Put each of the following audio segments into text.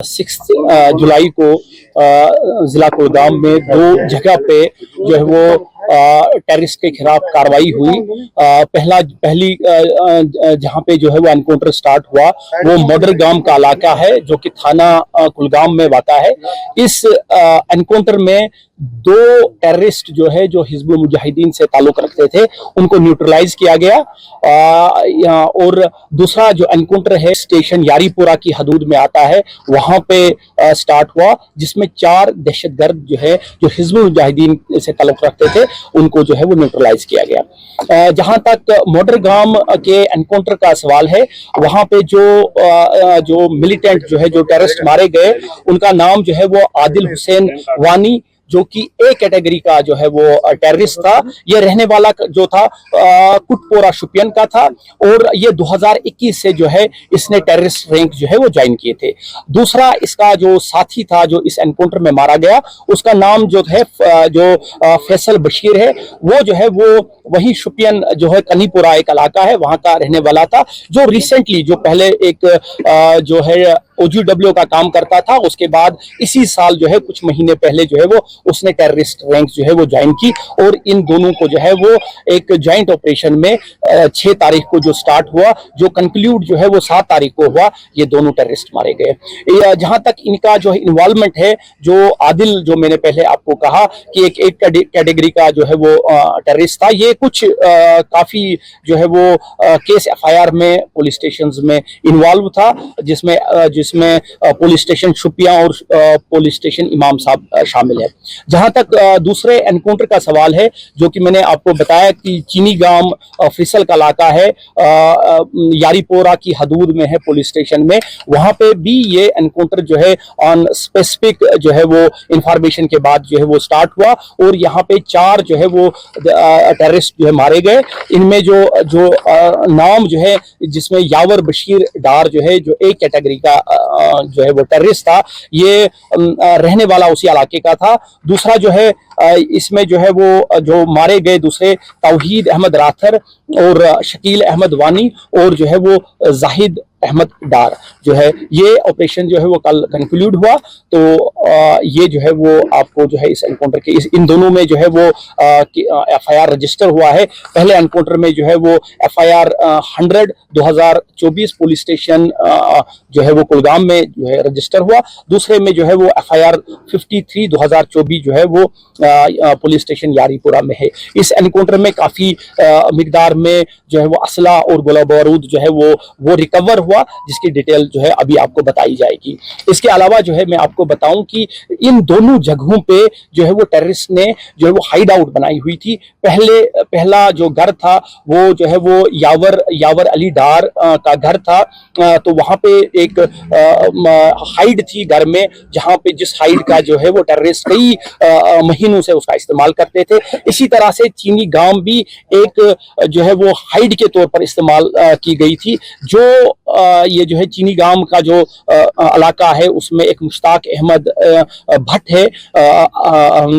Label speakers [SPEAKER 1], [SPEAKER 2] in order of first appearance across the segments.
[SPEAKER 1] 6 जुलाई को जिला कुलगाम में दो जगह पे जो है वो टेररिस्ट के खिलाफ कार्रवाई हुई। पहली जहां पे जो है वो एनकाउंटर स्टार्ट हुआ वो मदर गांव का इलाका है जो कि थाना कुलगाम में वाक़ा है। इस एनकाउंटर में दो टेररिस्ट जो है जो हिजबुल मुजाहिदीन से ताल्लुक रखते थे उनको न्यूट्रलाइज किया गया। और दूसरा जो एनकाउंटर है स्टेशन यारीपुरा की हदूद में आता है वहां पे स्टार्ट हुआ, जिसमें 4 दहशतगर्द जो है जो हिजबुल मुजाहिदीन से ताल्लुक रखते थे उनको जो है वो न्यूट्रलाइज किया गया। जहां तक मोडरगाम के एनकाउंटर का सवाल है वहां पे जो मिलिटेंट जो है जो टेररिस्ट मारे गए उनका नाम जो है वो आदिल हुसैन वानी जो कि ए कैटेगरी का जो है वो टेररिस्ट था। ये रहने वाला जो था कुटपोरा शुपियन का था और ये 2021 से जो है इसने टेररिस्ट रैंक जो है वो ज्वाइन किए थे। दूसरा इसका जो साथी था जो इस एनकाउंटर में मारा गया उसका नाम जो है जो फैसल बशीर है, वो जो है वो वही शुपियन जो है कनीपुरा एक इलाका है वहां का रहने वाला था, जो रिसेंटली जो पहले एक जो है OGW का काम करता था, उसके बाद इसी साल जो है कुछ महीने पहले जो है वो उसने टेररिस्ट रैंक जो है वो ज्वाइन की और इन दोनों को जो है वो एक जॉइंट ऑपरेशन में 6 तारीख को जो स्टार्ट हुआ जो कंक्लूड जो है वो 7 तारीख को हुआ, ये दोनों टेररिस्ट मारे गए। जहां तक इनका जो इन्वॉल्वमेंट है, जो आदिल जो मैंने पहले आपको कहा कि एक कैटेगरी का जो है वो टेररिस्ट था, ये कुछ काफी जो है वो केस FIR में पुलिस स्टेशन में इन्वॉल्व था, जिसमें पुलिस स्टेशन शुपिया और पुलिस स्टेशन इमाम साहब शामिल है। जहां तक दूसरे एनकाउंटर का सवाल है जो कि मैंने आपको बताया कि चीनी गांव फिसल का इलाका है, यारीपोरा की हदूद में है पुलिस स्टेशन में, वहां पे भी ये एनकाउंटर जो है ऑन स्पेसिफिक जो है वो इंफॉर्मेशन के बाद जो है वो स्टार्ट हुआ और यहाँ पे 4 जो है वो टेररिस्ट जो है मारे गए। इनमें जो नाम जो है जिसमें यावर बशीर डार जो है जो एक कैटेगरी का जो है वो टेररिस्ट था, ये रहने वाला उसी इलाके का था। दूसरा जो है इसमें जो है वो जो मारे गए दूसरे तौहीद अहमद राथर और शकील अहमद वानी और जो है वो जाहिद अहमद डार जो है, ये ऑपरेशन जो है वो कल कंक्लूड हुआ। तो ये जो है वो आपको जो है इस एनकाउंटर के इन दोनों में जो है वो FIR रजिस्टर हुआ है। पहले एनकाउंटर में जो है वो FIR 100 2024 पुलिस स्टेशन जो है वो कुलगाम में जो है रजिस्टर हुआ। दूसरे में जो है वो FIR 53 2024 जो है वो पुलिस स्टेशन यारीपुरा में है। इस एनकाउंटर में काफी मिकदार में जो है वो असला और गोला बारूद जो है वो रिकवर हुआ, जिसकी डिटेल जो है अभी आपको बताई जाएगी। इसके अलावा जो है मैं आपको बताऊं कि इन दोनों जगहों पे जो है वो टेररिस्ट ने जो है वो हाइड आउट बनाई हुई थी। पहला जो घर था वो जो है वो यावर अली डार का घर था, तो वहां पे एक हाइड थी घर में, जहां पे जिस हाइड का जो है वो टेररिस्ट कई महीनों से उसका इस्तेमाल करते थे। इसी तरह से चीनी गांव भी एक जो है वो हाइड के तौर पर इस्तेमाल की गई थी। जो ये जो है चीनी गांव का जो इलाका है उसमें एक मुश्ताक अहमद भट्ट है,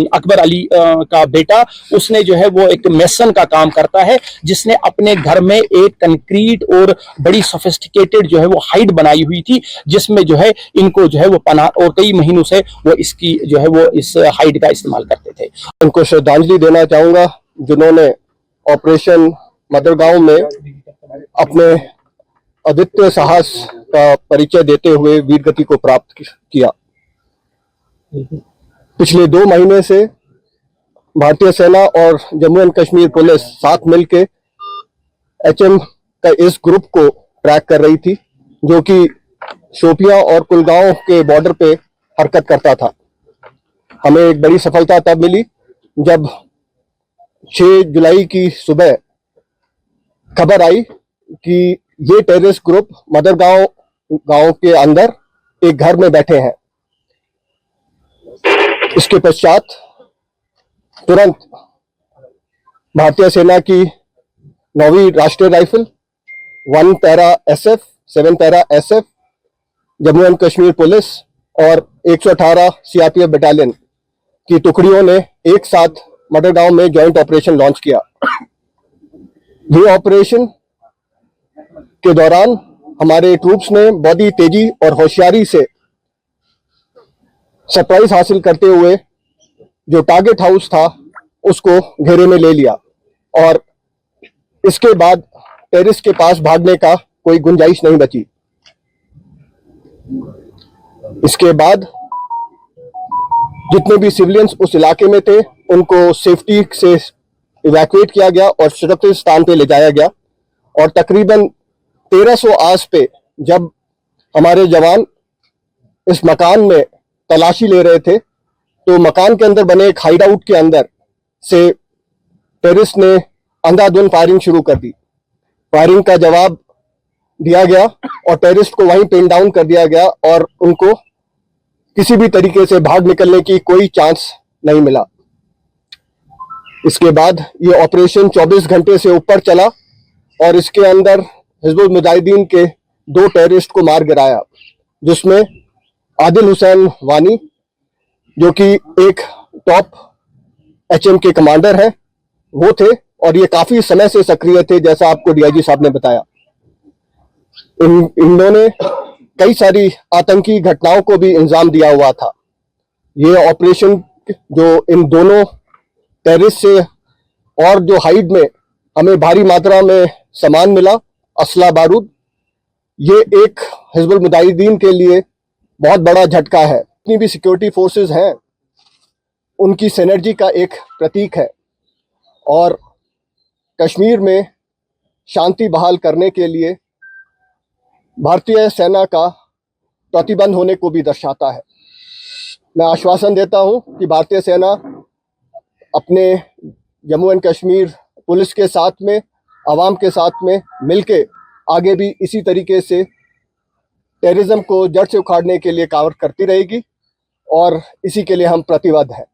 [SPEAKER 1] अकबर अली का बेटा, उसने जो है वो एक मेसन का काम करता है, जिसने अपने घर में एक कंक्रीट और बड़ी सोफिस्टिकेटेड जो है वो हाइड बनाई हुई थी, जिसमें जो है इनको जो है वो पनाह और कई महीनों से वो इसकी जो है वो इस हाइड का इस्तेमाल करते थे।
[SPEAKER 2] उनको श्रद्धांजलि देना चाहूंगा जिन्होंने ऑपरेशन मदरगांव में अपने अद्वितीय साहस का परिचय देते हुए वीरगति को प्राप्त किया। पिछले 2 महीने से भारतीय सेना और जम्मू एंड कश्मीर पुलिस साथ मिलकर HM का इस ग्रुप को ट्रैक कर रही थी, जो कि शोपियां और कुलगांव के बॉर्डर पे हरकत करता था। हमें एक बड़ी सफलता तब मिली जब 6 जुलाई की सुबह खबर आई कि ये टेररिस्ट ग्रुप मदरगांव गांव के अंदर एक घर में बैठे हैं। इसके पश्चात तुरंत भारतीय सेना की 9वीं राष्ट्रीय rifle, 1 para SF, 7 para SF, Jammu and Kashmir police और 118 CRPF बटालियन की टुकड़ियों ने एक साथ मडरगांव में जॉइंट ऑपरेशन लॉन्च किया। ये ऑपरेशन के दौरान हमारे ट्रूप्स ने बड़ी तेजी और होशियारी से सरप्राइज हासिल करते हुए जो टारगेट हाउस था उसको घेरे में ले लिया और इसके बाद टेररिस्ट के पास भागने का कोई गुंजाइश नहीं बची। इसके बाद जितने भी सिविलियंस उस इलाके में थे उनको सेफ्टी से इवैक्यूएट किया गया और सुरक्षित स्थान पे ले जाया गया और तकरीबन 1300 आस पे जब हमारे जवान इस मकान में तलाशी ले रहे थे तो मकान के अंदर बने एक हाइड आउट के अंदर से टेररिस्ट ने अंधाधुंध फायरिंग शुरू कर दी। फायरिंग का जवाब दिया गया और टेररिस्ट को वहीं पिन डाउन कर दिया गया और उनको किसी भी तरीके से भाग निकलने की कोई चांस नहीं मिला। इसके बाद ये ऑपरेशन 24 घंटे से ऊपर चला और इसके अंदर हिजबुल मुजाहिदीन के 2 टेररिस्ट को मार गिराया, जिसमें आदिल हुसैन वानी जो कि एक टॉप एचएम के कमांडर हैं वो थे और ये काफी समय से सक्रिय थे, जैसा आपको डीआईजी साहब ने बताया। इन्होंने कई सारी आतंकी घटनाओं को भी अंजाम दिया हुआ था। ये ऑपरेशन जो इन दोनों टेररिस्ट से और जो हाइड में हमें भारी मात्रा में सामान मिला, असला बारूद, ये एक हिजबुल मुजाहिदीन के लिए बहुत बड़ा झटका है। जितनी भी सिक्योरिटी फोर्सेस हैं उनकी सिनर्जी का एक प्रतीक है और कश्मीर में शांति बहाल करने के लिए भारतीय सेना का प्रतिबंध होने को भी दर्शाता है। मैं आश्वासन देता हूं कि भारतीय सेना अपने जम्मू एंड कश्मीर पुलिस के साथ में, आवाम के साथ में मिलके आगे भी इसी तरीके से टेररिज्म को जड़ से उखाड़ने के लिए कार्य करती रहेगी और इसी के लिए हम प्रतिबद्ध हैं।